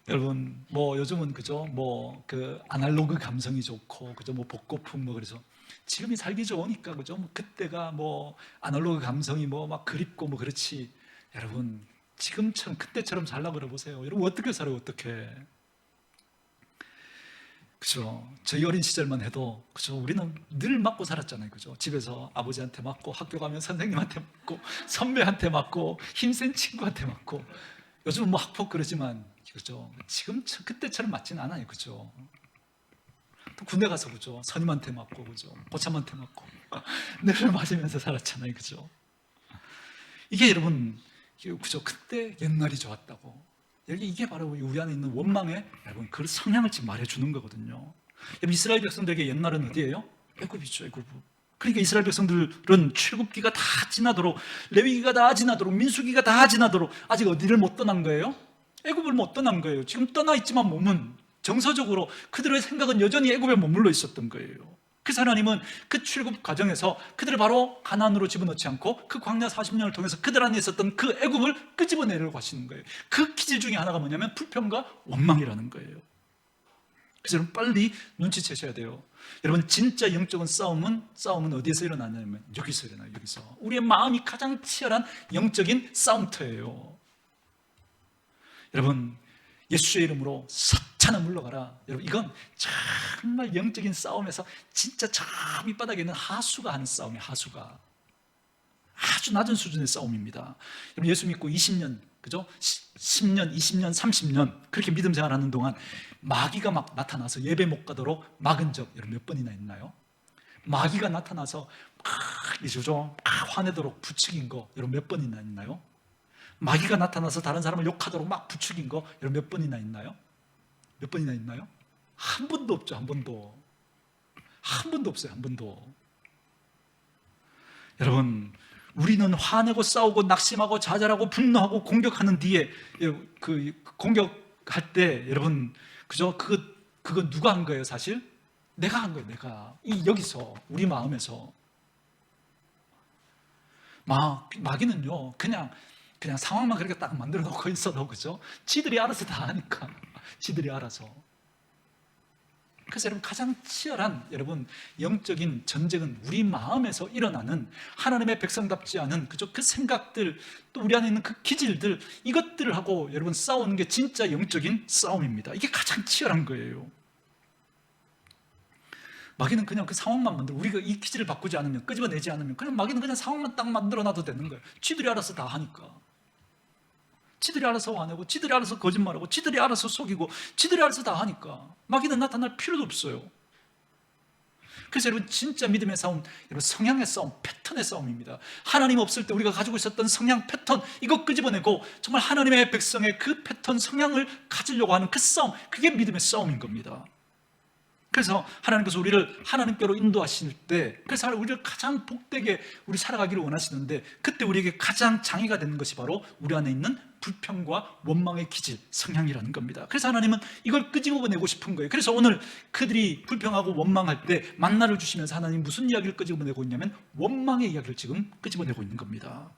S1: 여러분, 뭐 요즘은 그죠? 뭐 그 아날로그 감성이 좋고 그죠? 뭐 복고풍 뭐 그래서 지금이 살기 좋으니까 그죠? 뭐 그때가 뭐 아날로그 감성이 뭐 막 그립고 뭐 그렇지. 여러분, 지금처럼 그때처럼 살라고 그러보세요. 여러분, 어떻게 살아요? 어떻게? 그죠? 저희 어린 시절만 해도 그죠? 우리는 늘 맞고 살았잖아요, 그죠? 집에서 아버지한테 맞고, 학교 가면 선생님한테 맞고, 선배한테 맞고, 힘센 친구한테 맞고. 요즘은 뭐 학폭 그러지만 그죠? 지금 그때처럼 맞지는 않아요, 그죠? 또 군대 가서 그죠? 선임한테 맞고 그죠? 고참한테 맞고 늘 맞으면서 살았잖아요, 그죠? 이게 여러분, 그저 그때 옛날이 좋았다고. 이게 바로 우리 안에 있는 원망의 여러분 그 성향을 지금 말해주는 거거든요. 여러분, 이스라엘 백성들에게 옛날은 어디예요? 애굽이죠, 애굽. 그러니까 이스라엘 백성들은 출애굽기가 다 지나도록, 레위기가 다 지나도록, 민수기가 다 지나도록 아직 어디를 못 떠난 거예요? 애굽을 못 떠난 거예요. 지금 떠나 있지만 몸은 정서적으로 그들의 생각은 여전히 애굽에 머물러 있었던 거예요. 그래서 하나님은 그 출애굽 과정에서 그들을 바로 가나안으로 집어넣지 않고 그 광야 40년을 통해서 그들 안에 있었던 그 애굽을 끄집어내려고 하시는 거예요. 그 기질 중에 하나가 뭐냐면 불평과 원망이라는 거예요. 그래서 여러분 빨리 눈치채셔야 돼요. 여러분, 진짜 영적인 싸움은 어디에서 일어나냐면 여기서 일어나요. 여기서 우리의 마음이 가장 치열한 영적인 싸움터예요. 여러분, 예수의 이름으로 사탄아 물러가라. 여러분, 이건 정말 영적인 싸움에서 진짜 저 밑바닥에 있는 하수가 하는 싸움이에요. 하수가 아주 낮은 수준의 싸움입니다. 여러분, 예수 믿고 20년, 그죠? 10년, 20년, 30년 그렇게 믿음 생활하는 동안 마귀가 막 나타나서 예배 못 가도록 막은 적 여러분 몇 번이나 있나요? 마귀가 나타나서 막 화내도록 부추긴 거 여러분 몇 번이나 있나요? 마귀가 나타나서 다른 사람을 욕하도록 막 부추긴 거 여러분 몇 번이나 있나요? 몇 번이나 있나요? 한 번도 없죠. 한 번도 없어요. 한 번도. 여러분, 우리는 화내고 싸우고 낙심하고 좌절하고 분노하고 공격하는 뒤에 그 공격할 때 여러분, 그죠? 그거 누가 한 거예요? 사실 내가 한 거예요. 내가 여기서 우리 마음에서 마귀는요 그냥 상황만 그렇게 딱 만들어 놓고 있어도, 그죠? 지들이 알아서 다 하니까. 지들이 알아서. 그래서 여러분, 가장 치열한 여러분 영적인 전쟁은 우리 마음에서 일어나는 하나님의 백성답지 않은, 그죠? 그 생각들, 또 우리 안에 있는 그 기질들, 이것들을 하고 여러분 싸우는 게 진짜 영적인 싸움입니다. 이게 가장 치열한 거예요. 마귀는 그냥 그 상황만 만들어, 우리가 이 기질을 바꾸지 않으면, 끄집어내지 않으면 그냥 마귀는 그냥 상황만 딱 만들어 놔도 되는 거예요. 지들이 알아서 다 하니까. 지들이 알아서 화내고, 지들이 알아서 거짓말하고, 지들이 알아서 속이고, 지들이 알아서 다 하니까 마귀는 나타날 필요도 없어요. 그래서 여러분, 진짜 믿음의 싸움, 여러분 성향의 싸움, 패턴의 싸움입니다. 하나님 없을 때 우리가 가지고 있었던 성향 패턴, 이거 끄집어내고 정말 하나님의 백성의 그 패턴 성향을 가지려고 하는 그 싸움, 그게 믿음의 싸움인 겁니다. 그래서 하나님께서 우리를 하나님께로 인도하실 때, 그래서 우리를 가장 복되게 우리 살아가기를 원하시는데, 그때 우리에게 가장 장애가 되는 것이 바로 우리 안에 있는 불평과 원망의 기질, 성향이라는 겁니다. 그래서 하나님은 이걸 끄집어내고 싶은 거예요. 그래서 오늘 그들이 불평하고 원망할 때 만나를 주시면서 하나님 무슨 이야기를 끄집어내고 있냐면 원망의 이야기를 지금 끄집어내고 있는 겁니다.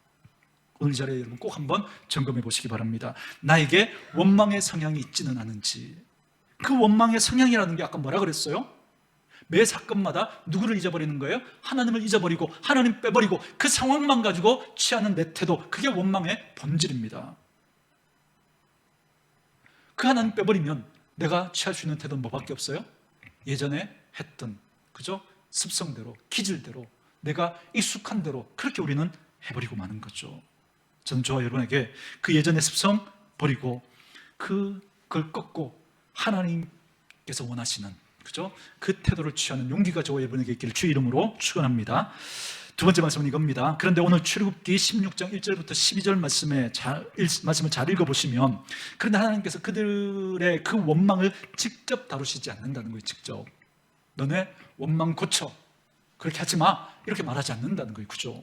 S1: 오늘 이 자리에 여러분 꼭 한번 점검해 보시기 바랍니다. 나에게 원망의 성향이 있지는 않은지. 그 원망의 성향이라는 게 아까 뭐라 그랬어요? 매 사건마다 누구를 잊어버리는 거예요? 하나님을 잊어버리고 하나님 빼버리고 그 상황만 가지고 취하는 내 태도, 그게 원망의 본질입니다. 그 하나님 빼버리면 내가 취할 수 있는 태도는 뭐밖에 없어요? 예전에 했던, 그죠? 습성대로, 기질대로, 내가 익숙한 대로 그렇게 우리는 해버리고 마는 거죠. 저는 저와 여러분에게 그 예전의 습성 버리고 그걸 꺾고 하나님께서 원하시는, 그죠? 그 태도를 취하는 용기가 저와 여러분에게 있기를 주의 이름으로 축원합니다. 두 번째 말씀은 이겁니다. 그런데 오늘 출애굽기 16장 1절부터 12절 말씀을 잘 읽어보시면, 그런데 하나님께서 그들의 그 원망을 직접 다루시지 않는다는 거예요. 직접 너네 원망 고쳐, 그렇게 하지 마, 이렇게 말하지 않는다는 거예요. 그죠?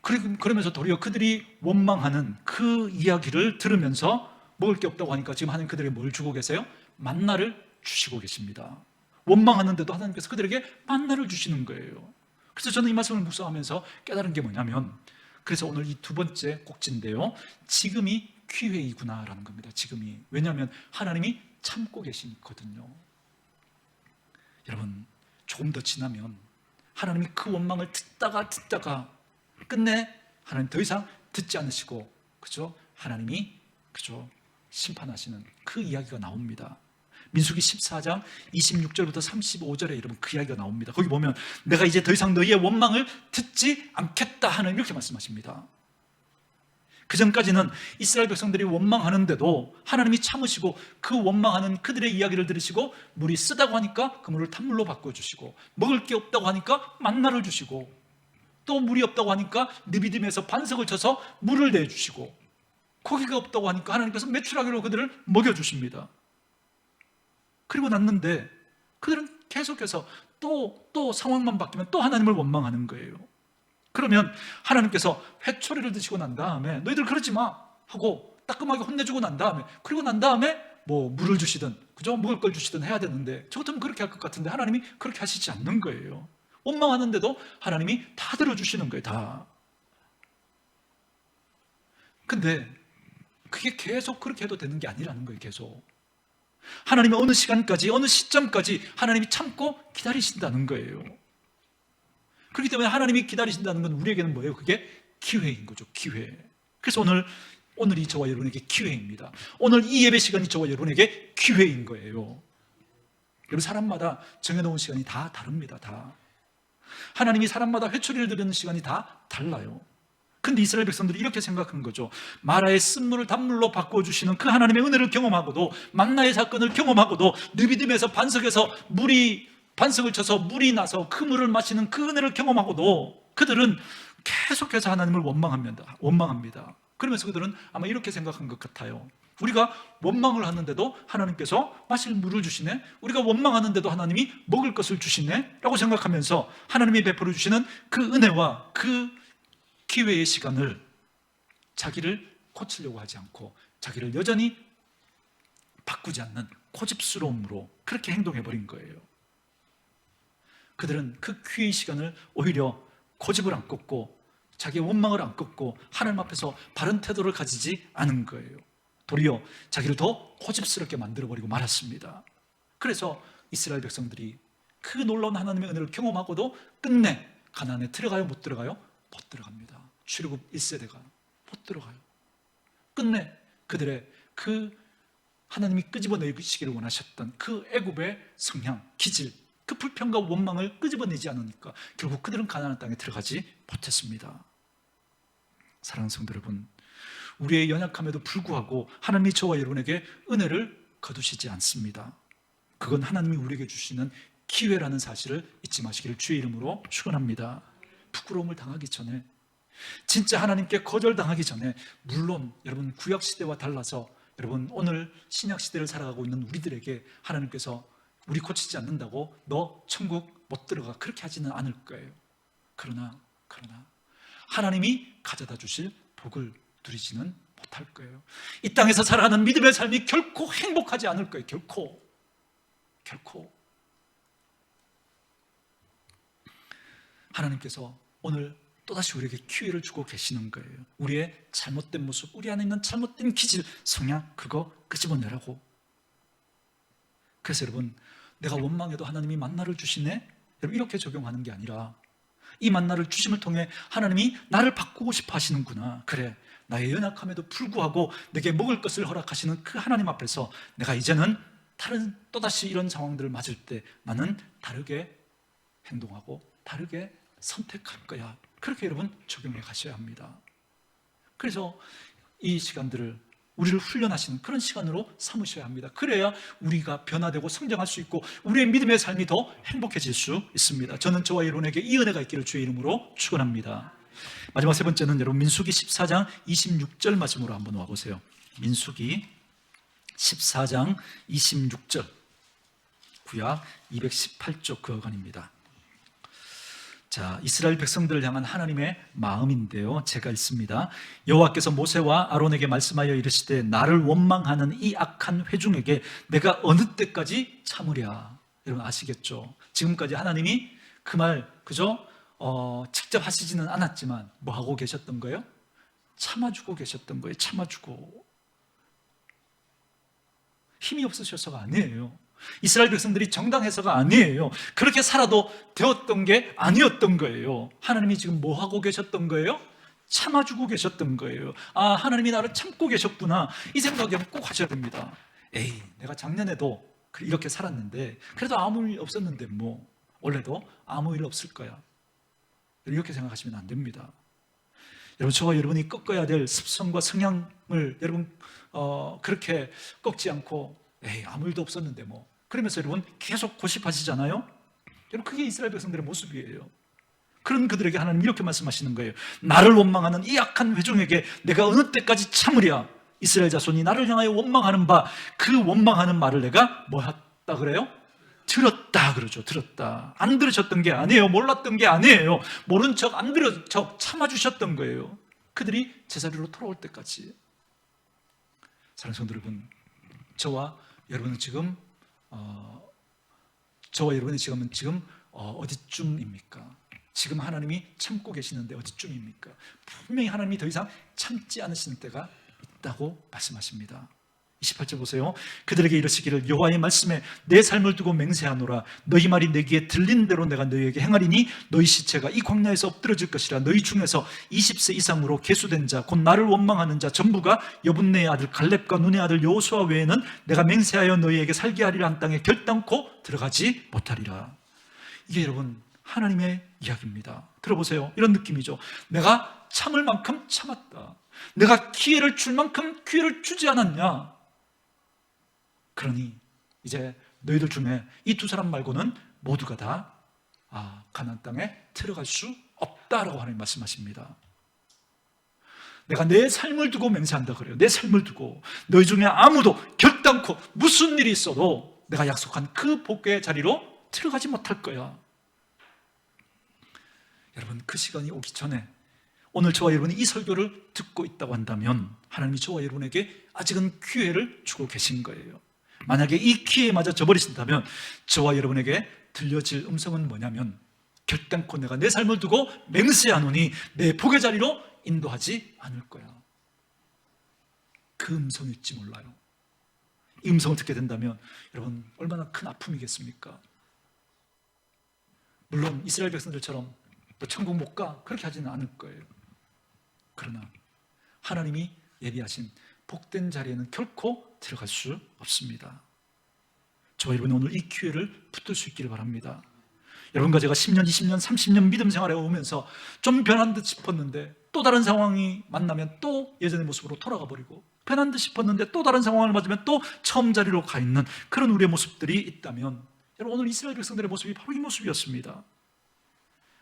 S1: 그러면서 도리어 그들이 원망하는 그 이야기를 들으면서 먹을 게 없다고 하니까 지금 하나님 그들에게 뭘 주고 계세요? 만나를 주시고 계십니다. 원망하는데도 하나님께서 그들에게 만나를 주시는 거예요. 그래서 저는 이 말씀을 묵상하면서 깨달은 게 뭐냐면, 그래서 오늘 이 두 번째 꼭지인데요, 지금이 기회이구나라는 겁니다. 지금이. 왜냐하면 하나님이 참고 계시거든요. 여러분, 조금 더 지나면 하나님이 그 원망을 듣다가 끝내 하나님 더 이상 듣지 않으시고, 그죠? 하나님이, 그죠? 심판하시는 그 이야기가 나옵니다. 민수기 14장 26절부터 35절에 여러분 그 이야기가 나옵니다. 거기 보면 내가 이제 더 이상 너희의 원망을 듣지 않겠다 하는, 이렇게 말씀하십니다. 그 전까지는 이스라엘 백성들이 원망하는데도 하나님이 참으시고 그 원망하는 그들의 이야기를 들으시고, 물이 쓰다고 하니까 그 물을 탄물로 바꿔주시고, 먹을 게 없다고 하니까 만나를 주시고, 또 물이 없다고 하니까 느비딤에서 반석을 쳐서 물을 내주시고, 고기가 없다고 하니까 하나님께서 메추라기로 그들을 먹여주십니다. 그리고 났는데 그들은 계속해서 또 상황만 바뀌면 또 하나님을 원망하는 거예요. 그러면 하나님께서 회초리를 드시고 난 다음에 너희들 그러지 마 하고 따끔하게 혼내주고 난 다음에, 그리고 난 다음에 뭐 물을 주시든, 그죠? 먹을 걸 주시든 해야 되는데, 저 같으면 그렇게 할 것 같은데 하나님이 그렇게 하시지 않는 거예요. 원망하는데도 하나님이 다 들어주시는 거예요. 다. 근데 그게 계속 그렇게 해도 되는 게 아니라는 거예요. 계속 하나님이 어느 시간까지, 어느 시점까지 하나님이 참고 기다리신다는 거예요. 그렇기 때문에 하나님이 기다리신다는 건 우리에게는 뭐예요? 그게 기회인 거죠. 기회. 그래서 오늘이 저와 여러분에게 기회입니다. 오늘 이 예배 시간이 저와 여러분에게 기회인 거예요. 여러분, 사람마다 정해놓은 시간이 다 다릅니다. 다. 하나님이 사람마다 회초리를 드리는 시간이 다 달라요. 근데 이스라엘 백성들이 이렇게 생각한 거죠. 마라의 쓴물을 단물로 바꿔주시는 그 하나님의 은혜를 경험하고도, 만나의 사건을 경험하고도, 느비딤에서 반석을 쳐서 물이 나서 그 물을 마시는 그 은혜를 경험하고도 그들은 계속해서 하나님을 원망합니다. 그러면서 그들은 아마 이렇게 생각한 것 같아요. 우리가 원망을 하는데도 하나님께서 마실 물을 주시네, 우리가 원망하는데도 하나님이 먹을 것을 주시네 라고 생각하면서 하나님이 베풀어 주시는 그 은혜와 그 기회의 시간을 자기를 고치려고 하지 않고, 자기를 여전히 바꾸지 않는 고집스러움으로 그렇게 행동해버린 거예요. 그들은 그 기회의 시간을 오히려 고집을 안 꺾고, 자기의 원망을 안 꺾고 하나님 앞에서 바른 태도를 가지지 않은 거예요. 도리어 자기를 더 고집스럽게 만들어버리고 말았습니다. 그래서 이스라엘 백성들이 그 놀라운 하나님의 은혜를 경험하고도 끝내 가나안에 들어가요? 못 들어가요? 못 들어갑니다. 출애굽 1세대가 못 들어가요. 끝내 그들의 그 하나님이 끄집어내시기를 원하셨던 그 애굽의 성향, 기질, 그 불평과 원망을 끄집어내지 않으니까 결국 그들은 가나안 땅에 들어가지 못했습니다. 사랑하는 성도 여러분, 우리의 연약함에도 불구하고 하나님이 저와 여러분에게 은혜를 거두시지 않습니다. 그건 하나님이 우리에게 주시는 기회라는 사실을 잊지 마시기를 주의 이름으로 축원합니다. 부끄러움을 당하기 전에, 진짜 하나님께 거절당하기 전에, 물론 여러분 구약시대와 달라서 여러분 오늘 신약시대를 살아가고 있는 우리들에게 하나님께서 우리 고치지 않는다고 너 천국 못 들어가 그렇게 하지는 않을 거예요. 그러나 하나님이 가져다 주실 복을 누리지는 못할 거예요. 이 땅에서 살아가는 믿음의 삶이 결코 행복하지 않을 거예요. 결코. 하나님께서 오늘 또다시 우리에게 기회를 주고 계시는 거예요. 우리의 잘못된 모습, 우리 안에 있는 잘못된 기질, 성향, 그거 끄집어내라고. 그래서 여러분, 내가 원망해도 하나님이 만나를 주시네? 여러분, 이렇게 적용하는 게 아니라 이 만나를 주심을 통해 하나님이 나를 바꾸고 싶어 하시는구나. 그래, 나의 연약함에도 불구하고 내게 먹을 것을 허락하시는 그 하나님 앞에서 내가 이제는 또다시 이런 상황들을 맞을 때 나는 다르게 행동하고 다르게 선택할 거야. 그렇게 여러분 적용해 가셔야 합니다. 그래서 이 시간들을 우리를 훈련하시는 그런 시간으로 삼으셔야 합니다. 그래야 우리가 변화되고 성장할 수 있고 우리의 믿음의 삶이 더 행복해질 수 있습니다. 저는 저와 여러분에게 이 은혜가 있기를 주의 이름으로 축원합니다. 마지막 세 번째는 여러분 민수기 14장 26절 말씀으로 한번 와보세요. 민수기 14장 26절, 구약 218쪽 그 어간입니다. 자, 이스라엘 백성들을 향한 하나님의 마음인데요, 제가 읽습니다. 여호와께서 모세와 아론에게 말씀하여 이르시되 나를 원망하는 이 악한 회중에게 내가 어느 때까지 참으랴. 여러분 아시겠죠? 지금까지 하나님이 그 말 그죠? 직접 하시지는 않았지만 뭐 하고 계셨던 거예요? 참아주고 계셨던 거예요. 참아주고. 힘이 없으셔서가 아니에요. 이스라엘 백성들이 정당해서가 아니에요. 그렇게 살아도 되었던 게 아니었던 거예요. 하나님이 지금 뭐 하고 계셨던 거예요? 참아주고 계셨던 거예요. 아, 하나님이 나를 참고 계셨구나, 이 생각에는 꼭 하셔야 됩니다. 에이, 내가 작년에도 이렇게 살았는데 그래도 아무 일 없었는데 뭐 원래도 아무 일 없을 거야, 이렇게 생각하시면 안 됩니다. 여러분, 저와 여러분이 꺾어야 될 습성과 성향을 여러분 그렇게 꺾지 않고 에이, 아무 일도 없었는데 뭐 그러면서 여러분 계속 고집하시잖아요. 여러분, 그게 이스라엘 백성들의 모습이에요. 그런 그들에게 하나님 이렇게 말씀하시는 거예요. 나를 원망하는 이 악한 회중에게 내가 어느 때까지 참으랴. 이스라엘 자손이 나를 향하여 원망하는 바, 그 원망하는 말을 내가 뭐 했다 그래요? 들었다 그러죠. 들었다. 안 들으셨던 게 아니에요. 몰랐던 게 아니에요. 모른 척 안 들은 척 참아주셨던 거예요. 그들이 제자리로 돌아올 때까지. 사랑하는 성도 여러분, 저와 여러분은 지금 어디쯤입니까? 지금 하나님이 참고 계시는데 어디쯤입니까? 분명히 하나님이 더 이상 참지 않으시는 때가 있다고 말씀하십니다. 28절 보세요. 그들에게 이르시기를 여호와의 말씀에 내 삶을 두고 맹세하노라. 너희 말이 내 귀에 들린 대로 내가 너희에게 행하리니 너희 시체가 이 광야에서 엎드러질 것이라. 너희 중에서 20세 이상으로 계수된 자 곧 나를 원망하는 자 전부가 여분네의 아들 갈렙과 눈의 아들 여호수아 외에는 내가 맹세하여 너희에게 살게 하리라 한 땅에 결단코 들어가지 못하리라. 이게 여러분 하나님의 이야기입니다. 들어보세요. 이런 느낌이죠. 내가 참을 만큼 참았다. 내가 기회를 줄 만큼 기회를 주지 않았냐. 그러니 이제 너희들 중에 이 두 사람 말고는 모두가 다 가나안 땅에 들어갈 수 없다라고 하나님 말씀하십니다. 내가 내 삶을 두고 맹세한다 그래요. 내 삶을 두고 너희 중에 아무도 결단코 무슨 일이 있어도 내가 약속한 그 복의 자리로 들어가지 못할 거야. 여러분, 그 시간이 오기 전에 오늘 저와 여러분이 이 설교를 듣고 있다고 한다면 하나님이 저와 여러분에게 아직은 기회를 주고 계신 거예요. 만약에 이 기회에 맞아 저버리신다면 저와 여러분에게 들려질 음성은 뭐냐면 결단코 내가 내 삶을 두고 맹세하노니 내 복의 자리로 인도하지 않을 거야. 그 음성일지 몰라요. 이 음성을 듣게 된다면 여러분 얼마나 큰 아픔이겠습니까? 물론 이스라엘 백성들처럼 너 천국 못 가 그렇게 하지는 않을 거예요. 그러나 하나님이 예비하신 복된 자리에는 결코 들어갈 수 없습니다. 저와 여러분이 오늘 이 기회를 붙들 수 있기를 바랍니다. 여러분과 제가 10년, 20년, 30년 믿음 생활에 오면서 좀 변한 듯 싶었는데 또 다른 상황이 만나면 또 예전의 모습으로 돌아가 버리고, 변한 듯 싶었는데 또 다른 상황을 맞으면 또 처음 자리로 가 있는 그런 우리의 모습들이 있다면, 여러분 오늘 이스라엘 백성들의 모습이 바로 이 모습이었습니다.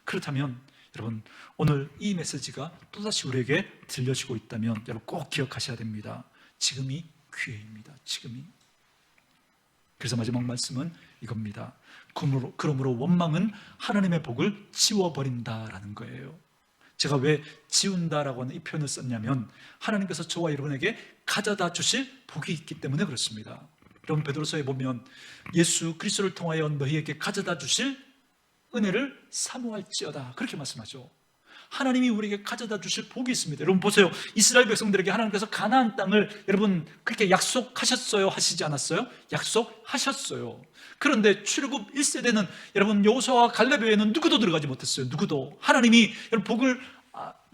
S1: 그렇다면 여러분 오늘 이 메시지가 또다시 우리에게 들려지고 있다면 여러분 꼭 기억하셔야 됩니다. 지금이 기회입니다. 지금이. 그래서 마지막 말씀은 이겁니다. 그러므로 원망은 하나님의 복을 지워버린다라는 거예요. 제가 왜 지운다라고 하는 이 표현을 썼냐면 하나님께서 저와 여러분에게 가져다 주실 복이 있기 때문에 그렇습니다. 여러분 베드로서에 보면 예수 그리스도를 통하여 너희에게 가져다 주실 은혜를 사모할지어다 그렇게 말씀하죠. 하나님이 우리에게 가져다 주실 복이 있습니다. 여러분 보세요. 이스라엘 백성들에게 하나님께서 가나안 땅을 여러분 그렇게 약속하셨어요? 하시지 않았어요? 약속하셨어요. 그런데 출애굽 1세대는 여러분 여호수아와 갈렙 외에는 누구도 들어가지 못했어요. 누구도. 하나님이 여러분 복을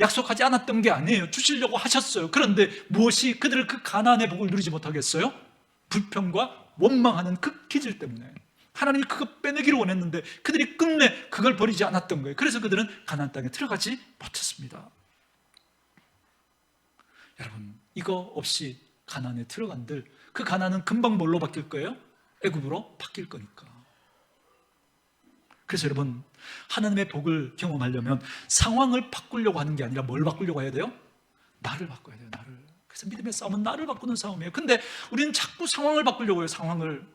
S1: 약속하지 않았던 게 아니에요. 주시려고 하셨어요. 그런데 무엇이 그들을 그 가나안의 복을 누리지 못하겠어요? 불평과 원망하는 그 기질 때문에. 하나님이 그거 빼내기를 원했는데 그들이 끝내 그걸 버리지 않았던 거예요. 그래서 그들은 가나안 땅에 들어가지 못했습니다. 여러분 이거 없이 가나안에 들어간들 그 가나안은 금방 뭘로 바뀔 거예요? 애굽으로 바뀔 거니까. 그래서 여러분 하나님의 복을 경험하려면 상황을 바꾸려고 하는 게 아니라 뭘 바꾸려고 해야 돼요? 나를 바꿔야 돼요. 나를. 그래서 믿음의 싸움은 나를 바꾸는 싸움이에요. 근데 우리는 자꾸 상황을 바꾸려고 해요. 상황을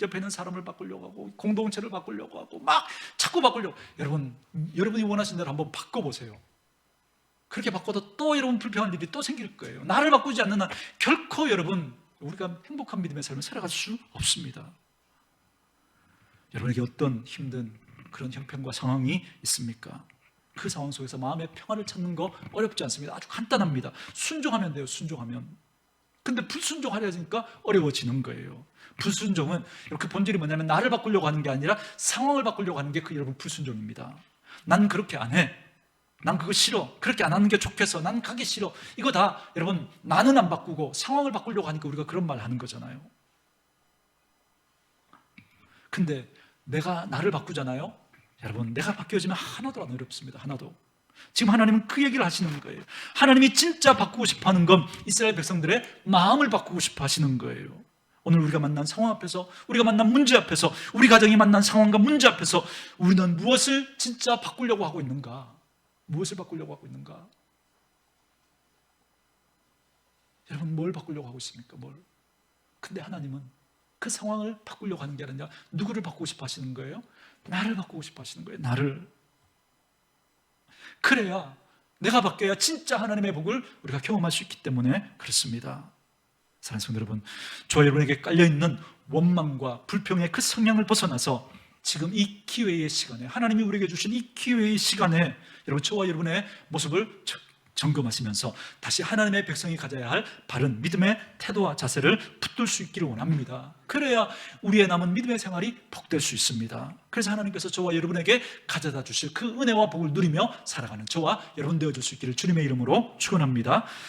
S1: 옆에 있는 사람을 바꾸려고 하고 공동체를 바꾸려고 하고 막 자꾸 바꾸려고. 여러분이 원하신 대로 한번 바꿔보세요. 그렇게 바꿔도 또 여러분 불평할 일이 또 생길 거예요. 나를 바꾸지 않는 한 결코 여러분 우리가 행복한 믿음의 삶을 살아갈 수 없습니다. 여러분에게 어떤 힘든 그런 형편과 상황이 있습니까? 그 상황 속에서 마음의 평화를 찾는 거 어렵지 않습니다. 아주 간단합니다. 순종하면 돼요. 순종하면. 근데 불순종하려니까 어려워지는 거예요. 불순종은 그 본질이 뭐냐면 나를 바꾸려고 하는 게 아니라 상황을 바꾸려고 하는 게 그 여러분 불순종입니다. 난 그렇게 안 해. 난 그거 싫어. 그렇게 안 하는 게 좋겠어. 난 가기 싫어. 이거 다 여러분 나는 안 바꾸고 상황을 바꾸려고 하니까 우리가 그런 말 하는 거잖아요. 근데 내가 나를 바꾸잖아요. 여러분 내가 바뀌어지면 하나도 안 어렵습니다. 하나도. 지금 하나님은 그 얘기를 하시는 거예요. 하나님이 진짜 바꾸고 싶어 하는 건 이스라엘 백성들의 마음을 바꾸고 싶어 하시는 거예요. 오늘 우리가 만난 상황 앞에서, 우리가 만난 문제 앞에서, 우리 가정이 만난 상황과 문제 앞에서 우리는 무엇을 진짜 바꾸려고 하고 있는가? 무엇을 바꾸려고 하고 있는가? 여러분, 뭘 바꾸려고 하고 있습니까? 뭘? 근데 하나님은 그 상황을 바꾸려고 하는 게 아니라 누구를 바꾸고 싶어 하시는 거예요? 나를 바꾸고 싶어 하시는 거예요. 나를. 그래야, 내가 바뀌어야 진짜 하나님의 복을 우리가 경험할 수 있기 때문에 그렇습니다. 사랑하는 성도 여러분, 저와 여러분에게 깔려있는 원망과 불평의 그 성향을 벗어나서 지금 이 기회의 시간에, 하나님이 우리에게 주신 이 기회의 시간에 여러분, 저와 여러분의 모습을 점검하시면서 다시 하나님의 백성이 가져야 할 바른 믿음의 태도와 자세를 붙들 수 있기를 원합니다. 그래야 우리의 남은 믿음의 생활이 복될 수 있습니다. 그래서 하나님께서 저와 여러분에게 가져다 주실 그 은혜와 복을 누리며 살아가는 저와 여러분 되어줄 수 있기를 주님의 이름으로 축원합니다.